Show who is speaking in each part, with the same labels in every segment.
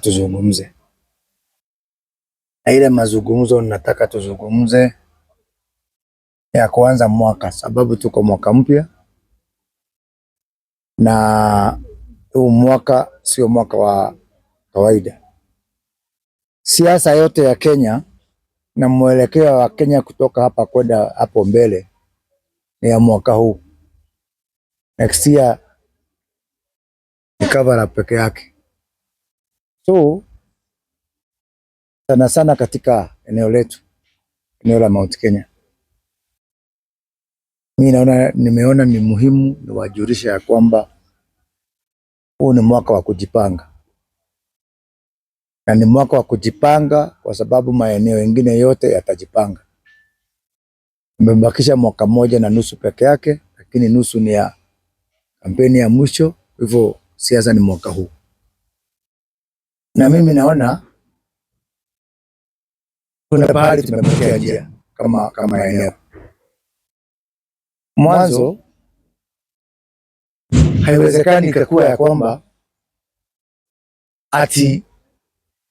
Speaker 1: tuzungumze, na ile mazungumzo nataka tuzungumze ya kuanza mwaka, sababu tuko mwaka mpya na huu mwaka sio mwaka wa kawaida. Siasa yote ya Kenya na mwelekeo wa Kenya kutoka hapa kwenda hapo mbele ni ya mwaka huu. Next year ni cover up peke yake. So sana sana katika eneo letu, eneo la Mount Kenya, nimeona ni muhimu niwajulishe ya kwamba huu ni mwaka wa kujipanga, na ni mwaka wa kujipanga kwa sababu maeneo mengine yote yatajipanga. Nimebakisha mwaka moja na nusu peke yake, lakini nusu ni ya kampeni ya mwisho, hivyo siasa ni mwaka huu. Na mimi naona kuna bahari tumepotea njia kama eneo. Mwanzo haiwezekani ikakuwa ya kwamba ati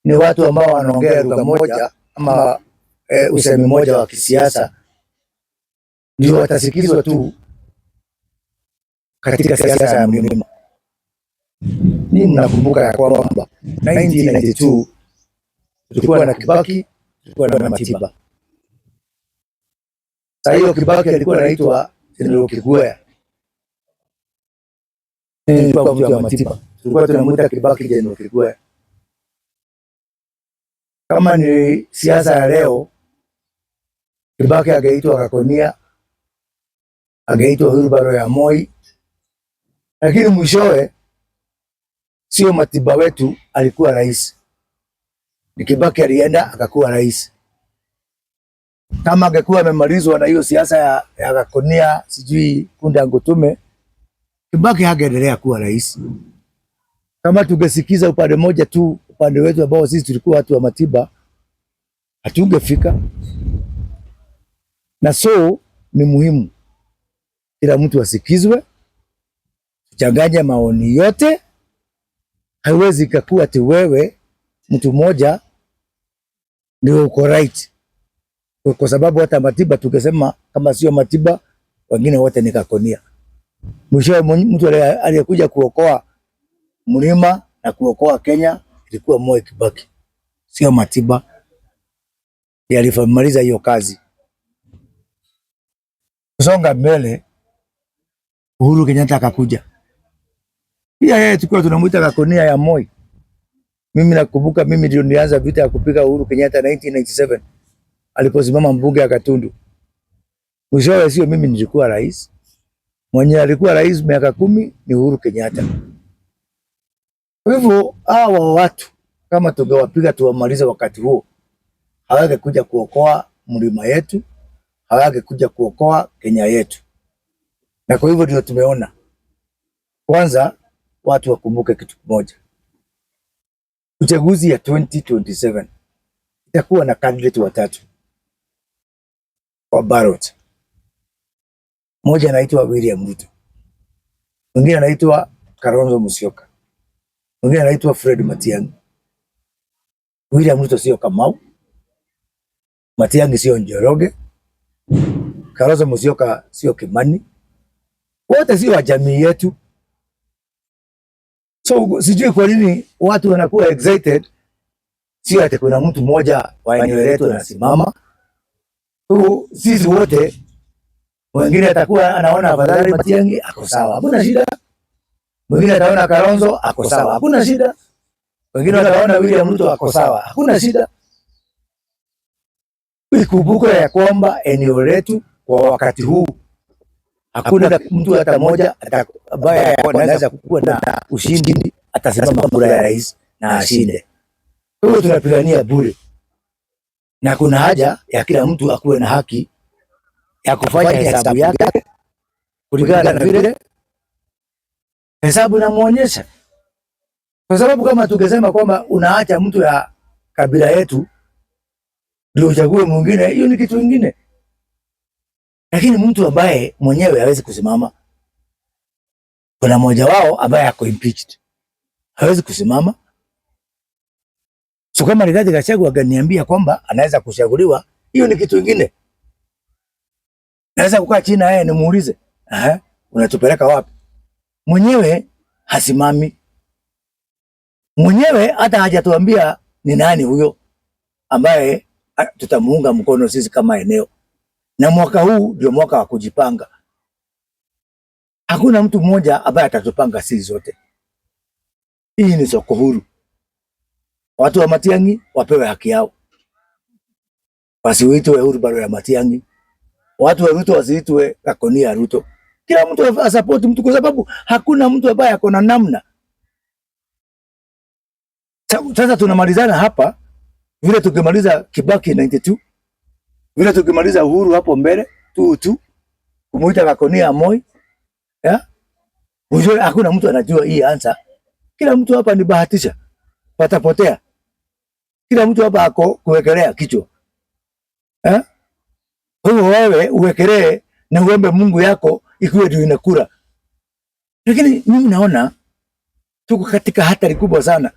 Speaker 1: ni watu ambao wanaongea lugha moja ama usemi moja wa kisiasa ndio watasikizwa tu katika siasa ya mlima. Ni mnakumbuka ya kwamba 1992 tulikuwa na Kibaki, tulikuwa na Matiba. Sasa hiyo Kibaki alikuwa anaitwa General Kigwea. Kwa mtu wa Matiba tulikuwa tunamuita Kibaki General Kigwea. Kama ni siasa ya leo, Kibaki ageitwa Kakonia, ageitwa Wilbaro ya Moi, lakini mwishowe sio Matiba wetu alikuwa rais, ni Kibaki alienda akakuwa rais. Kama angekuwa amemalizwa na hiyo siasa ya Kakonia sijui Kunda Ngutume, Kibaki hangeendelea kuwa rais. Kama tungesikiza upande moja tu, upande wetu ambao sisi tulikuwa watu wa Matiba, hatungefika. Na so ni muhimu kila mtu asikizwe, tuchanganye maoni yote. Haiwezi ikakuwa ati wewe mtu mmoja ndio uko right, kwa sababu hata Matiba tukisema kama sio Matiba wengine wote ni Kakonia. Mwisho mtu aliyekuja kuokoa mlima na kuokoa Kenya ilikuwa Moi Kibaki, sio Matiba. Alifamaliza hiyo kazi. Kusonga mbele, Uhuru Kenyatta akakuja. Pia yeye tulikuwa tunamuita Kakonia ya Moi. Mimi nakumbuka mimi ndio nilianza vita ya kupiga Uhuru Kenyatta 1997 aliposimama mbunge ya Gatundu. Mwishowe sio mimi nilikuwa rais. Mwenye alikuwa rais miaka 10 ni Uhuru Kenyatta. Kwa hivyo hawa watu kama tungewapiga tuwamalize wakati huo, hawangekuja kuokoa mlima yetu, hawangekuja kuokoa Kenya yetu. Na kwa hivyo ndio tumeona kwanza watu wakumbuke kitu kimoja. Uchaguzi ya 2027 itakuwa na candidate watatu kwa ballot. Mmoja anaitwa William Ruto, mwingine anaitwa Kalonzo Musyoka, mwingine anaitwa Fred Matiang'i. William Ruto sio Kamau, Matiang'i sio Njoroge, Kalonzo Musyoka sio Kimani, wote sio wa jamii yetu. So sijui kwa nini watu wanakuwa excited, sio ati kuna mtu mmoja wa eneo letu anasimama. Sisi wote, wengine atakuwa anaona afadhali Matiang'i ako sawa, hakuna shida. Mwingine ataona Kalonzo ako sawa, hakuna shida. Wengine wataona William Ruto ako sawa, hakuna shida. Ikumbuke ya kwamba eneo letu kwa wakati huu hakuna mtu hata mmoja ambaye anaweza kuwa na ushindi atasimama kura ya rais na ashinde. Kwa hiyo tunapigania bure, na kuna haja ya kila mtu akuwe na haki ya kufanya hesabu yake kulingana na vile hesabu inamuonyesha. Kwa sababu kama tukisema kwamba unaacha mtu ya kabila yetu ndio uchague mwingine, hiyo ni kitu kingine. Lakini mtu ambaye mwenyewe hawezi kusimama, kuna mmoja wao ambaye ako impeached, hawezi kusimama, So kama Rigathi Gachagua aganiambia kwamba anaweza kuchaguliwa, hiyo ni kitu kingine. Naweza kukaa chini naye nimuulize, unatupeleka wapi? Mwenyewe hasimami. Mwenyewe hata hajatuambia ni nani huyo ambaye tutamuunga mkono sisi kama eneo. Na mwaka huu ndio mwaka wa kujipanga. Hakuna mtu mmoja ambaye atatupanga sisi zote. Hii ni soko huru. Watu wa Matiang'i wapewe haki yao. Wasiitwe Wheelbarrow ya Matiang'i. Watu wa Ruto wasiitwe Gakonia ya Ruto. Kila mtu asapoti mtu, kwa sababu hakuna mtu ambaye ako na namna. Sasa tunamalizana hapa vile tukimaliza Kibaki 92, vile tukimaliza Uhuru hapo mbele tu kumuita Gakonia Moi. Ujue hakuna mtu anajua hii answer. Kila mtu hapa ni bahatisha. Patapotea. Kila mtu hapa ako kuwekelea kichwa. Wewe uwekelee na uombe Mungu yako ikiwe ndio inakula. Lakini mimi naona tuko katika hatari kubwa sana.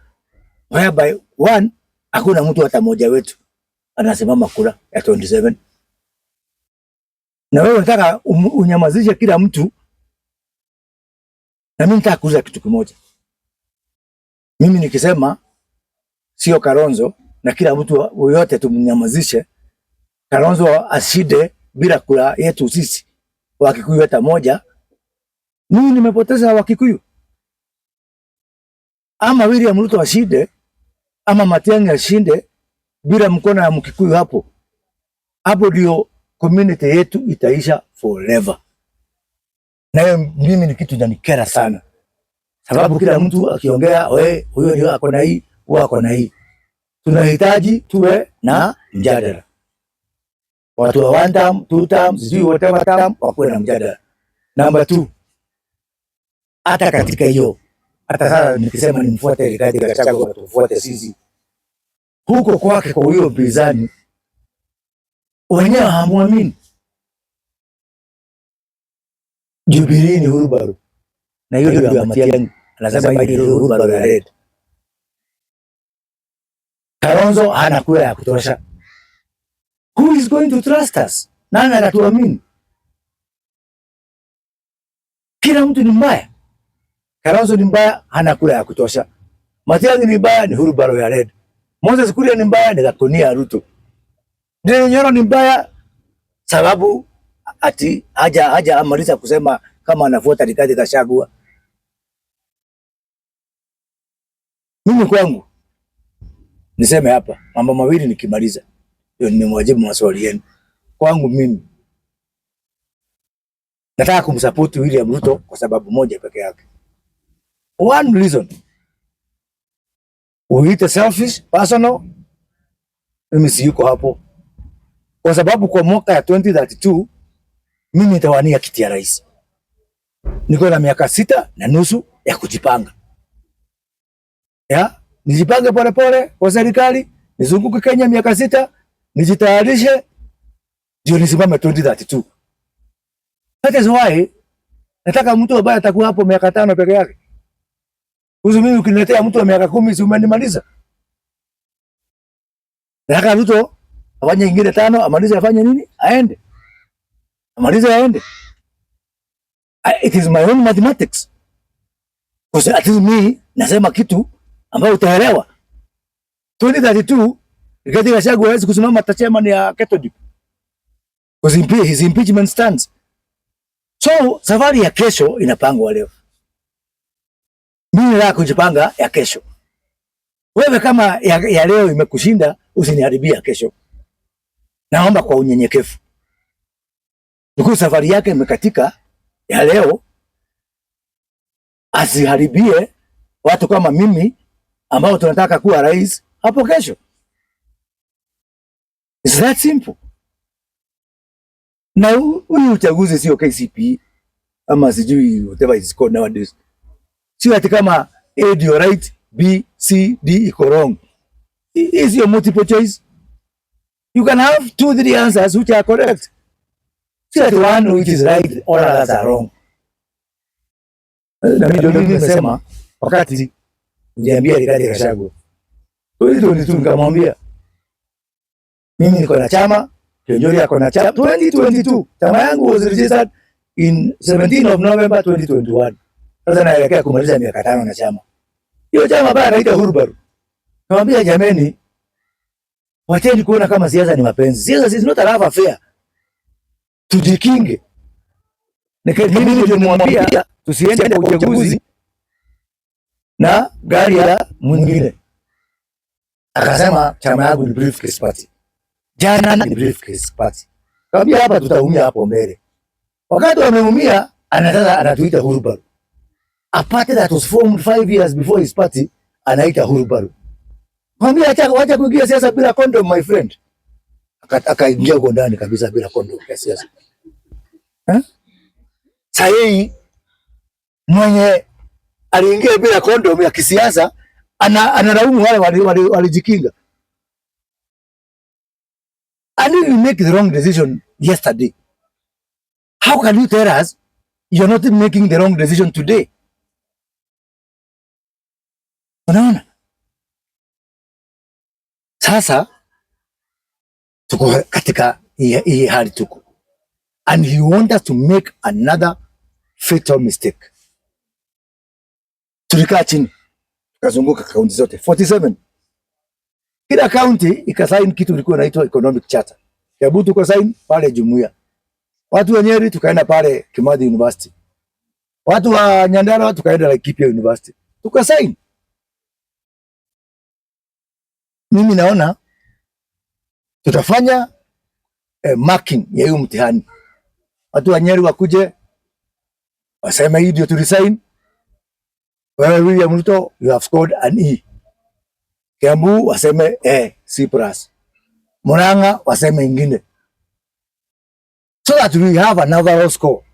Speaker 1: Whereby one, hakuna mtu hata mmoja wetu anasimama kura ya 27. Na wewe unataka unyamazishe kila mtu. Na mimi nataka kuuliza kitu kimoja. Mimi nikisema sio Kalonzo na kila mtu yote tumnyamazishe, Kalonzo ashinde bila kura yetu sisi Wakikuyu hata moja, mimi nimepoteza Wakikuyu? Ama William Ruto ashinde ama Matiang'i ashinde bila mkono ya Mkikuyu hapo ndio community yetu itaisha forever. Na mimi ni kitu inanikera sana, sababu kila mtu akiongea huyo ndio ako na hii, huyo ako na hii. Tunahitaji tuwe na mjadala. Watu wa one term, two term, sijui whatever term, wakuwe na mjadala. Number 2, hata katika hiyo, hata sasa nikisema nimfuate Rigathi Gachagua, tufuate sisi huko kwake kwa huyo mpinzani, wenyewe hamuamini. Jubilee ni Wheelbarrow na hiyo ndio Matiang'i anasema hii ndio Wheelbarrow ya red. Kalonzo hana kura ya kutosha. Who is going to trust us? Nani anatuamini? Kila mtu ni mbaya. Kalonzo ni mbaya, hana kura ya kutosha. Matiang'i ni mbaya, ni Wheelbarrow ya red. Moses Kuria ni mbaya, ni Gakonia ya Ruto. Ndeni Nyoro ni mbaya sababu ati haja amaliza kusema kama anafuata Rigathi Gachagua. Mimi kwangu niseme hapa mambo mawili nikimaliza. Ndio nimemwajibu maswali yenu. Kwangu mimi nataka kumsupport William Ruto kwa sababu moja peke yake. One reason. Uite selfish, personal. Mimi si yuko hapo. Kwa sababu kwa mwaka ya 2032 mimi nitawania kiti ya rais. Niko na miaka 6.5 ya kujipanga. Nijipange pole pole kwa serikali, nizunguke Kenya miaka 6, nijitayarishe ndio nisimame 2032. That is why nataka mtu ambaye atakuwa hapo miaka 5 peke yake. Uzo mimi ukiniletea mtu wa miaka 10 si umenimaliza. Nataka Ruto afanye ingine 5, amalize afanye nini? Aende. Amalize aende. It is my own mathematics. Because at least me nasema kitu ambayo utaelewa. 2032 Rigathi Gachagua hawezi kusimama chairman ya Ketodip. Because his impeachment stands. So safari ya kesho inapangwa leo. Mimi nataka kujipanga ya kesho. Wewe kama ya leo imekushinda, usiniharibia kesho. Naomba kwa unyenyekevu. Ndugu, safari yake imekatika ya leo, asiharibie watu kama mimi ambao tunataka kuwa rais hapo kesho. It's that simple. Na huyu uchaguzi sio KCPE ama sijui whatever it's called nowadays. Sio ati kama A ndio right, B, C, D iko wrong. Is your multiple choice. You can have 2-3 answers which are correct. See that one which is right, all others are wrong. Na mimi ndio nimesema wakati niliambia Rigathi Gachagua, 2022 nikamwambia mimi niko na chama, Kionjori ako na chama. 2022 chama yangu was registered in 17 of November 2021. Sasa naelekea kumaliza miaka 5 na chama. Hiyo chama bado anaita Hurbaru. Nikamwambia jameni, wacheni kuona kama siasa ni mapenzi. Siasa is not a love affair. Tujikinge. Mimi nilimwambia tusiende kwa uchaguzi na gari ya mwingine. Akasema chama yangu ni briefcase party. Jana ni briefcase party. Kaambia hapa tutaumia hapo mbele. Wakati wameumia anatuita Hurbaru. A party that was formed 5 years before his party anaita Hurbaru. Mwambie acha kuingia siasa bila condom my friend. Akaingia huko ndani kabisa bila condom ya siasa. Sahi mwenye aliingia bila condom ya kisiasa anaraumu wale walijikinga. I didn't make the wrong decision yesterday. How can you tell us you're not making the wrong decision today? Unaona? Sasa tuko katika hii hali tuko. And he wants us to make another fatal mistake. Tulikaa chini, tukazunguka kaunti zote 47. Kila kaunti ikasaini kitu kilikuwa inaitwa economic charter. Kiambu tuko sign pale Jumuiya. Watu wa Nyeri tukaenda pale Kimathi University. Watu wa Nyandarua tukaenda Laikipia University. Tukasaini. Mimi naona tutafanya marking ya hiyo mtihani. Watu wa Nyeri wakuje waseme hii ndio tulisign. Wewe William Ruto, you have scored an E. Kiambu waseme C+. Murang'a waseme ingine. So that we have another score.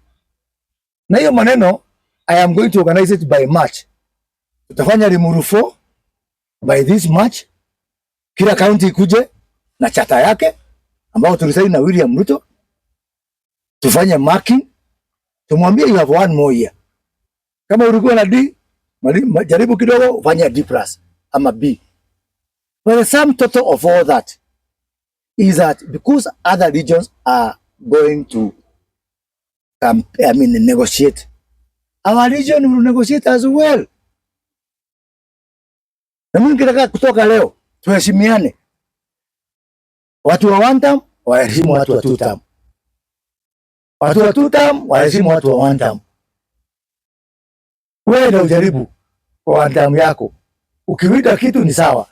Speaker 1: Na hiyo maneno, I am going to organize it by March. Tutafanya Limuru 4 by this March. Kila county ikuje na chata yake ambao tulisaini na William Ruto. Tufanye marking. Tumwambie you have one more year. Kama ulikuwa na D, jaribu kidogo ufanye D+ ama B. But the sum total of all that is that because other regions are going to negotiate, our region will negotiate as well. Na mimi nataka kutoka leo tuheshimiane. Watu wa one term waheshimu watu wa two term. Watu wa two term waheshimu watu wa one term. Wewe ndio ujaribu kwa one term yako. Ukiwida kitu ni sawa.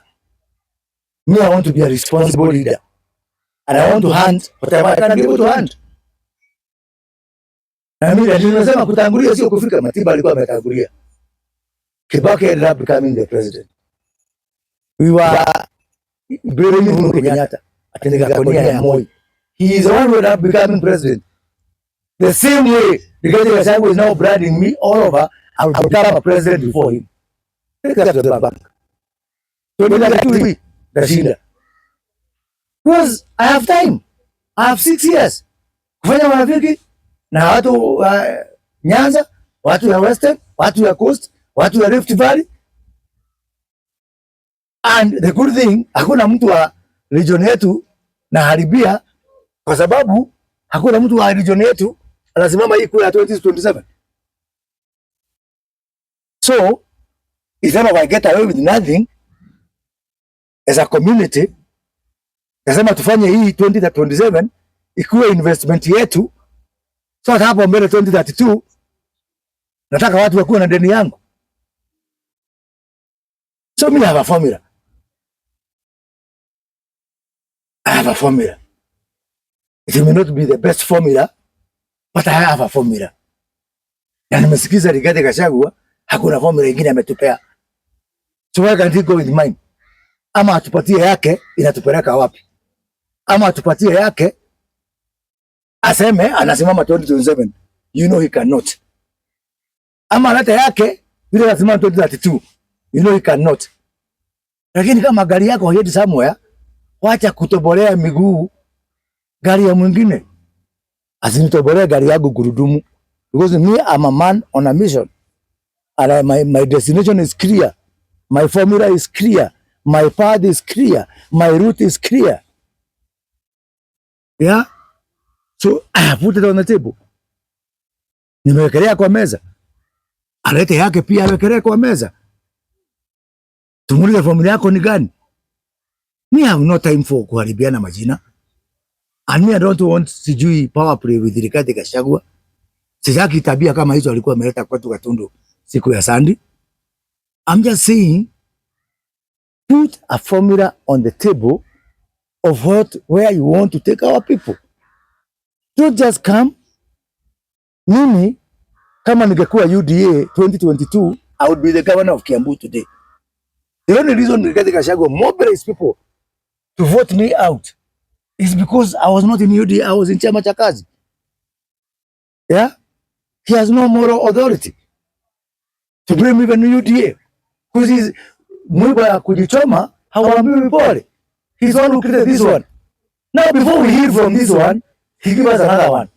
Speaker 1: Me, I want to be a responsible leader. And I want to hunt whatever I can be able to hunt. Na mimi nilisema kutangulia sio kufika. Matiba alikuwa ametangulia. Kibaki ended up becoming the president. We were blaming Uhuru Kenyatta atendeka konia ya Moi. He is the one who ended up becoming president. The same way Rigathi Gachagua is now branding me all over, I will become a president before him. Take us to the back. So we Dashinda. Because I have time. I have 6 years. Kufanya marafiki na watu Nyanza, watu ya Western, watu ya Coast, watu ya Rift Valley. And the good thing, hakuna mtu wa region yetu na haribia kwa sababu hakuna mtu wa region yetu anasimama hii kura ya 2027. So, if I get away with nothing, as a community, nasema tufanye hii 2027 ikuwe investment yetu. So hapo mbele 2032 nataka watu wakuwe na deni yangu. So mimi have a formula. I have a formula. It may not be the best formula, but I have a formula. Na nimesikiza Rigathi Gachagua hakuna formula nyingine ametupea. So why can't he go with mine? Ama atupatie yake inatupeleka wapi? Ama atupatie yake aseme anasimama 2027. You know he cannot. Ama hata yake vile anasimama 2032. You know he cannot. Lakini kama gari yako haiendi somewhere, wacha kutobolea miguu gari ya mwingine. Asinitobolea gari yangu gurudumu. Because me, I'm a man on a mission. And my destination is clear. My formula is clear. My path is clear. My route is clear. Yeah? So I have put it on the table. Nimewekelea kwa meza. Alete yake pia awekelee kwa meza. Tumuulize familia yako ni gani? Me have no time for kuharibiana majina. And me I don't want sijui power play with Rigathi Gachagua. Sitaki tabia kama hizo alikuwa ameleta kwetu Gatundu siku ya Sunday. I'm just saying, put a formula on the table of where you want to take our people. Don't just come. Mimi kama ningekuwa UDA 2022, I would be the governor of Kiambu today. The only reason Rigathi Gachagua mobilized people to vote me out is because I was not in UDA, I was in chama cha kazi. Yeah? He has no moral authority to bring me even UDA. Because he's mwiba ya kujichoma, hawambiwi pole. He's the one who created this one. Now before we hear from this one, he give us another one.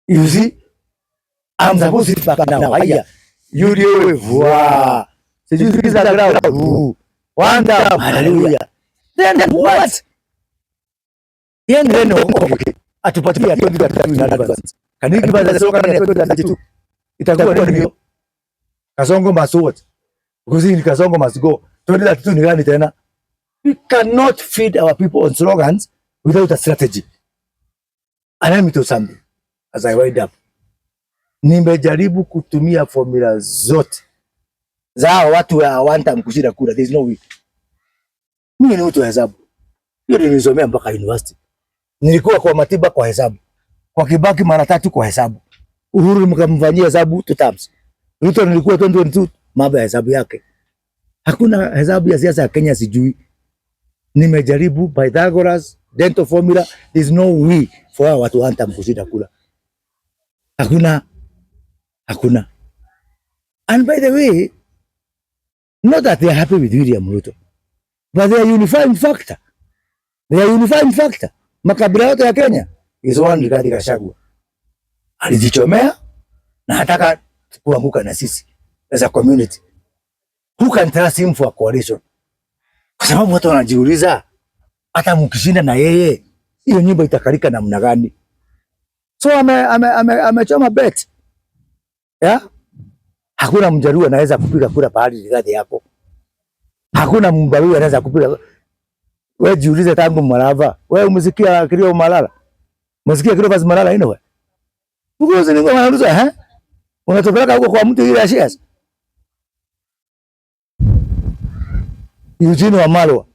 Speaker 1: You see? I'm supposed to sit back now. Haya. UDA wewe. Sijui sikiza ground. One down. Hallelujah. Then what? Yeye okay. Atupatia 2023 in advance. Can you give us the slogan ya 2032? Itakuwa nini hiyo? Kasongo must what? Because in Kasongo must go. 2032 ni gani tena? We cannot feed our people on slogans without a strategy. And let me tell you something as I wind up. Nimejaribu kutumia formula zote za watu hawanta mkushinda kura. There is no way. Mimi ni mtu wa hesabu. Hiyo nilisomea mpaka university. Nilikuwa kwa Matiba kwa hesabu. Kwa Kibaki mara 3 kwa hesabu. Uhuru mkamfanyia hesabu 2 times. Ruto nilikuwa 2022 mambo ya hesabu yake. Hakuna hesabu ya siasa ya Kenya sijui. Nimejaribu Pythagoras, dental formula, there is no way for watu hanta mkushinda kura. Hakuna. And by the way, not that they are happy with William Ruto, but they are unifying factor. Makabila yote ya Kenya is one Rigathi Gachagua. Alijichomea na hataka kuanguka na sisi as a community. Who can trust him for a coalition? Kwa sababu watu wanajiuliza hata mkishinda na yeye hiyo nyumba itakalika namna gani? So amechoma bet. Yeah? Hakuna Mjaluo anaweza kupiga kura pahali Rigathi yako. Hakuna Mbaluo anaweza kupiga. Wewe jiulize tangu Malava. Wewe umesikia kilio Malala? Umesikia kilio basi Malala ino wewe? Uko ni ngoma unaruza unatopeleka huko kwa mtu ile shares. Eugene Wamalwa.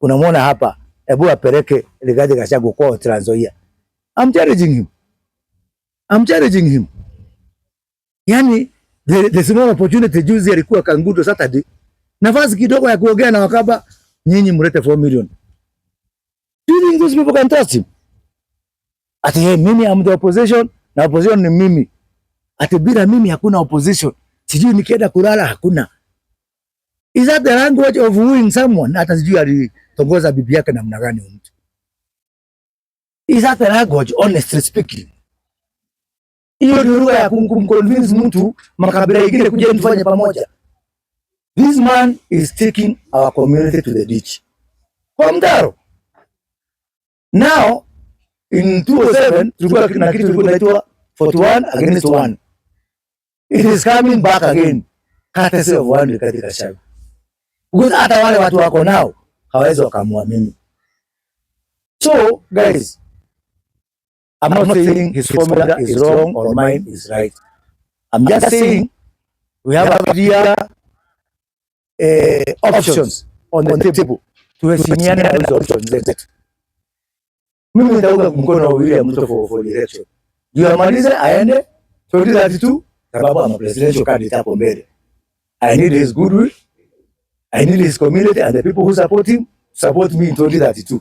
Speaker 1: Unamwona hapa. Hebu apeleke Rigathi Gachagua kwa Trans Nzoia. I'm challenging him. Yani the small opportunity juzi alikuwa Kangudo Saturday. Nafasi kidogo ya kuongea na Wakamba, nyinyi mlete 4 million. Do you think those people can trust him? Ati mimi am the opposition na opposition ni mimi. Ati bila mimi hakuna opposition. Sijui nikienda kulala hakuna. Is that the language of wooing someone? Hata sijui alitongoza bibi yake namna gani mtu. Is that the language, honestly speaking? Hiyo ni lugha ya kumconvince mtu makabila mengine kuja tufanye pamoja. This man is taking our community to the ditch. Kwa mtaro. Now, in 2007, tulikuwa na kitu kinaitwa 41 against 1. It is coming back again. Courtesy of one Rigathi Gachagua. Because hata wale watu wako nao hawawezi wakamwamini. So, guys, I'm not saying his formula is wrong or mine is right. I'm just saying we have clear options on the table. Tuheshimiane na hizo options zetu. Mimi nitaunga mkono William Ruto for election. Ndio amalize aende 2032 sababu ama presidential candidate hapo mbele. I need his goodwill. I need his community and the people who support him support me in 2032.